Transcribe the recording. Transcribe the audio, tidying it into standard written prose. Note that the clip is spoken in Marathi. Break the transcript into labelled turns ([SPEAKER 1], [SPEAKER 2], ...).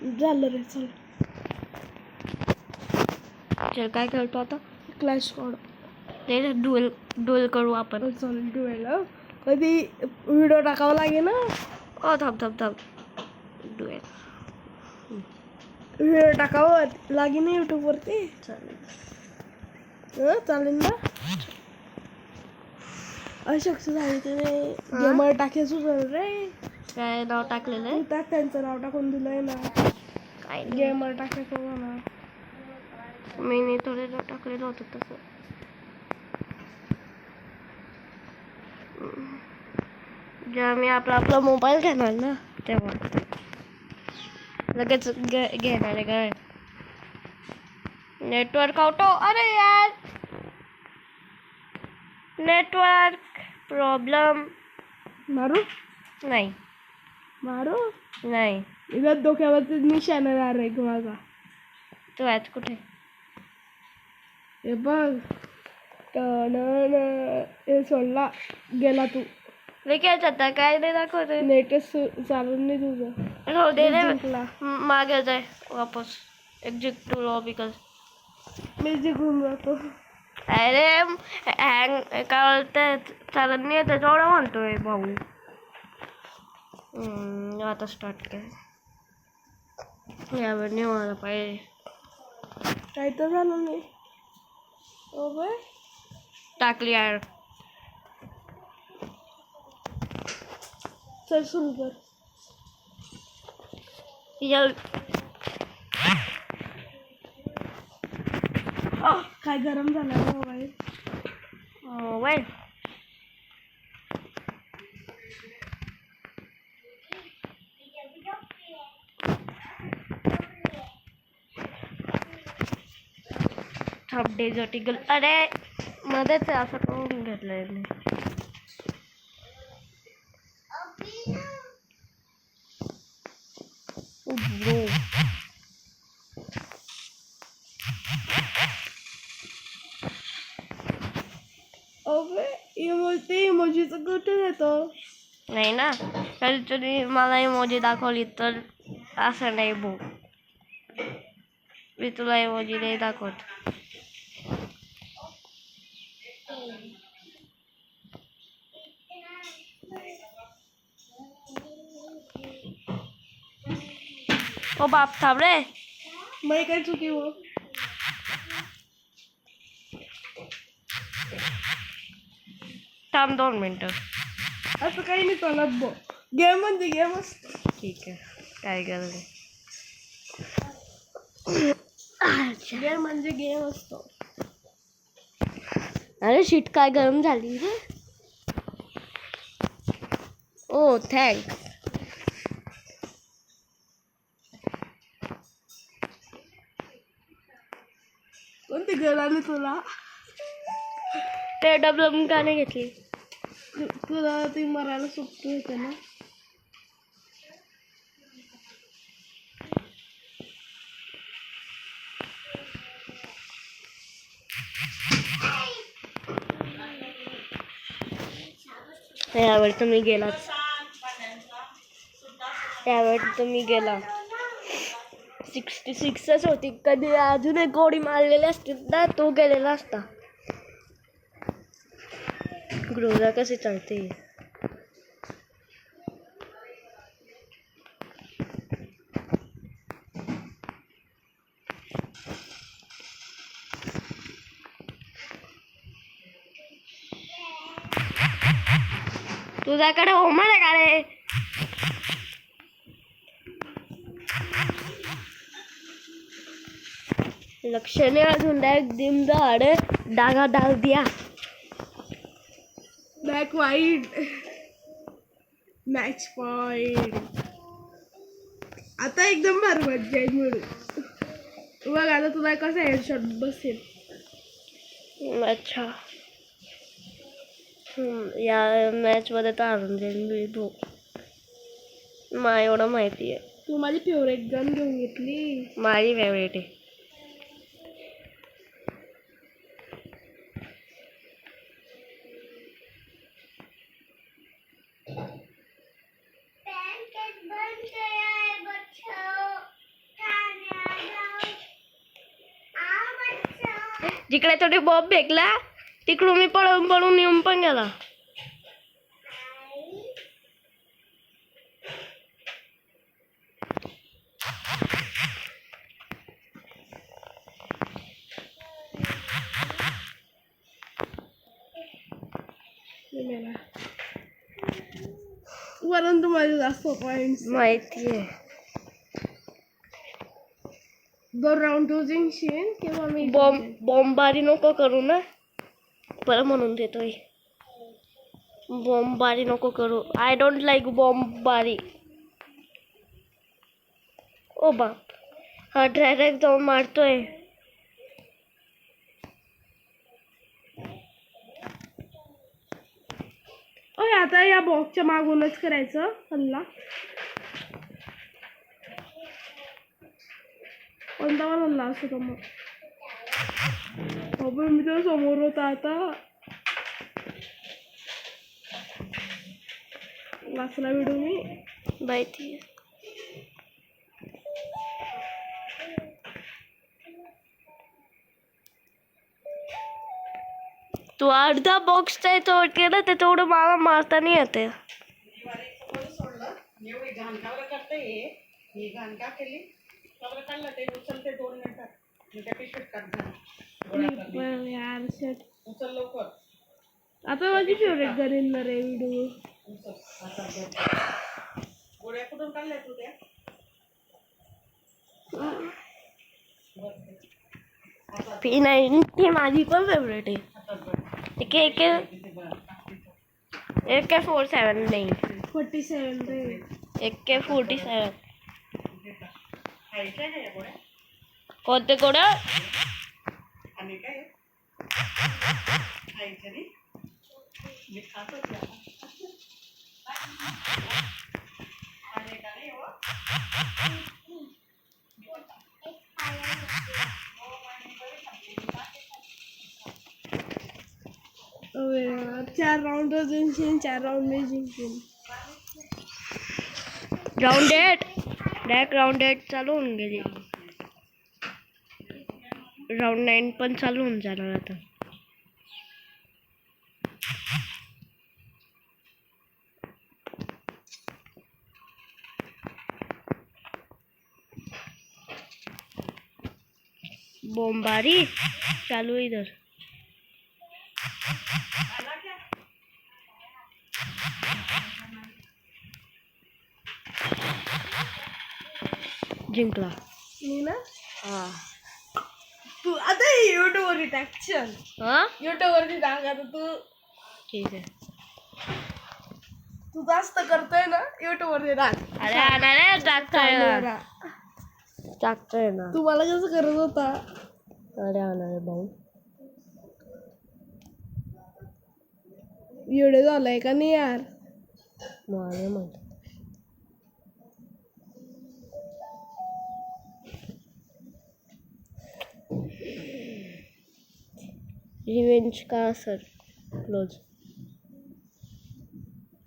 [SPEAKER 1] झालं रे. चल
[SPEAKER 2] चल काय खेळतो आता?
[SPEAKER 1] Clash squad.
[SPEAKER 2] ते डुएल करू आपण.
[SPEAKER 1] चल डुएल. कधी व्हिडिओ टाकावा लागेल ना.
[SPEAKER 2] थांब डुएल
[SPEAKER 1] व्हिडिओ टाकावं लागेल ना यूट्यूबवरती.
[SPEAKER 2] चालेल.
[SPEAKER 1] चालेल ना. अशक्ष झाली त्याने गेमर टाकायचं रे.
[SPEAKER 2] काय नाव टाकलेलं आहे?
[SPEAKER 1] त्यात त्यांचं नाव टाकून दिलंय ना.
[SPEAKER 2] काय
[SPEAKER 1] गेमर टाकायचं म्हणा.
[SPEAKER 2] मी थोडे नाव टाकलेलं होतं तसं. जेव्हा मी आपला मोबाईल घेणार ना तेव्हा लगेच घेणार आहे काय. नेटवर्क आउटो. अरे यार नेटवर्क प्रॉब्लेम.
[SPEAKER 1] मारू
[SPEAKER 2] नाही
[SPEAKER 1] इथं डोक्यावरती निशाण येणार आहे माझा.
[SPEAKER 2] तू आज कुठे?
[SPEAKER 1] हे बघ हे सोडला गेला तू.
[SPEAKER 2] लगेच आता काय नाही दाखवते.
[SPEAKER 1] नेटच चालून नाही तुझं.
[SPEAKER 2] हो दे
[SPEAKER 1] जिंकला.
[SPEAKER 2] मागे जाय वापस. एक्झिट टू लॉबी कर.
[SPEAKER 1] मी जिंकून जातो.
[SPEAKER 2] अरे हँग काय बोलते चालत नाही त्याच्यावर म्हणतोय भाऊ. आता स्टार्ट कर. यावर नाही मला पाहिजे.
[SPEAKER 1] काही तर झालं नाही. ओ बाय
[SPEAKER 2] टाकली यार.
[SPEAKER 1] चल सुरू कर. काय गरम झाला मोबाईल.
[SPEAKER 2] मोबाईल डेझर्टिकल. अरे मध्येच असं करून घेतलंय मी.
[SPEAKER 1] इमोजीचं कुठे येतो.
[SPEAKER 2] नाही ना कधीतरी मला इमोजी दाखवली तर असं नाही भाऊ. मी तुला इमोजी नाही दाखवत. ओ बाप थांब रे.
[SPEAKER 1] मी काय चुकी हो.
[SPEAKER 2] थांब 2 मिनिटं.
[SPEAKER 1] असं काही नाही चालत बो. गेम म्हणजे गेम असतो.
[SPEAKER 2] ठीक आहे काय गरज नाही.
[SPEAKER 1] गेम म्हणजे गेम असतो.
[SPEAKER 2] अरे शीट काय गरम झाली रे. ओ थँक्स.
[SPEAKER 1] कोणती गरज तुला.
[SPEAKER 2] ते डबल का नाही घेतली.
[SPEAKER 1] तुला ती मरायला सोपं होते ना.
[SPEAKER 2] यावेळी तुम्ही गेलाच. यावेळी तुम्ही गेला. 66च होती. कधी अजून एक गोडी मारलेली असती ना तो गेलेला असता. ग्रोजा कशी चालते. तुझ्याकडे होमर आहे का रे. लक्ष नाही अजून डायरेक्ट दिम दहाड डागा डाल दिया.
[SPEAKER 1] ब्लॅक वाईट मॅच पॉइंट. आता एकदम भारी मज्जा आहे म्हणून. बघ आता तुला कसा हेडशॉट बसेल.
[SPEAKER 2] अच्छा या मॅच मध्ये तर हारून जाईल मी भाऊ. मला एवढं माहिती आहे.
[SPEAKER 1] तू माझी फेवरेट गन घेऊन घेतली.
[SPEAKER 2] माझी फेवरेट आहे. जिकडे तो बॉब फेकला तिकडून मी पळून पळून येऊन पण गेला.
[SPEAKER 1] वरून तुम्हाला जास्त पॉइंट्स
[SPEAKER 2] माहितीये.
[SPEAKER 1] 2 राऊंड तू जिंकशील किंवा मी
[SPEAKER 2] बॉम्बारी नको करू ना, बरं म्हणून देतोय. बॉम्बारी नको करू. आय डोंट लाईक बॉम्बारी. ओ बाप, हा डायरेक्ट जाऊन मारतोय.
[SPEAKER 1] ओय आता या बॉक्सच्या मागूनच करायचं हल्ला. कोणता पण हल्ला असतो का मग? बाबा मी तर समोर होता आता. वाचला व्हिडिओ मी.
[SPEAKER 2] माहिती. तू अर्धा बॉक्स तोड केला तर तेवढं मला मारता नाही येते.
[SPEAKER 1] यार शेट. आता माझी फेवरेट गन येणार आहे व्हिडिओ.
[SPEAKER 2] P90 माझी पण फेवरेट आहे. AK-47 नाही,
[SPEAKER 1] 47 रे.
[SPEAKER 2] AK-47. कोणते कोडं?
[SPEAKER 1] अबे यार 4 राउंड जिंकशील, 4 राउंड में जिंकशील.
[SPEAKER 2] राउंड 8 डायरेक्ट राउंड 8 चालू होऊन गेली. राउंड 9 पण चालू होऊन जाणार आता. बॉम्बारी चालू है इधर. जिंकला
[SPEAKER 1] मी ना.
[SPEAKER 2] हा.
[SPEAKER 1] तू आता युट्यूब वरती टाकशील.
[SPEAKER 2] हा
[SPEAKER 1] युट्यूब वरती टाक आता तू.
[SPEAKER 2] ठीक आहे.
[SPEAKER 1] तू जास्त करतोय ना युट्यूब वरती टाक.
[SPEAKER 2] अरे अरे टाकतोय ना.
[SPEAKER 1] तू मला कसं करत होता.
[SPEAKER 2] अरे भाऊ
[SPEAKER 1] व्हिडिओ झालाय का नाही यार.
[SPEAKER 2] मला म्हणतो रिवेंज का सर क्लोज.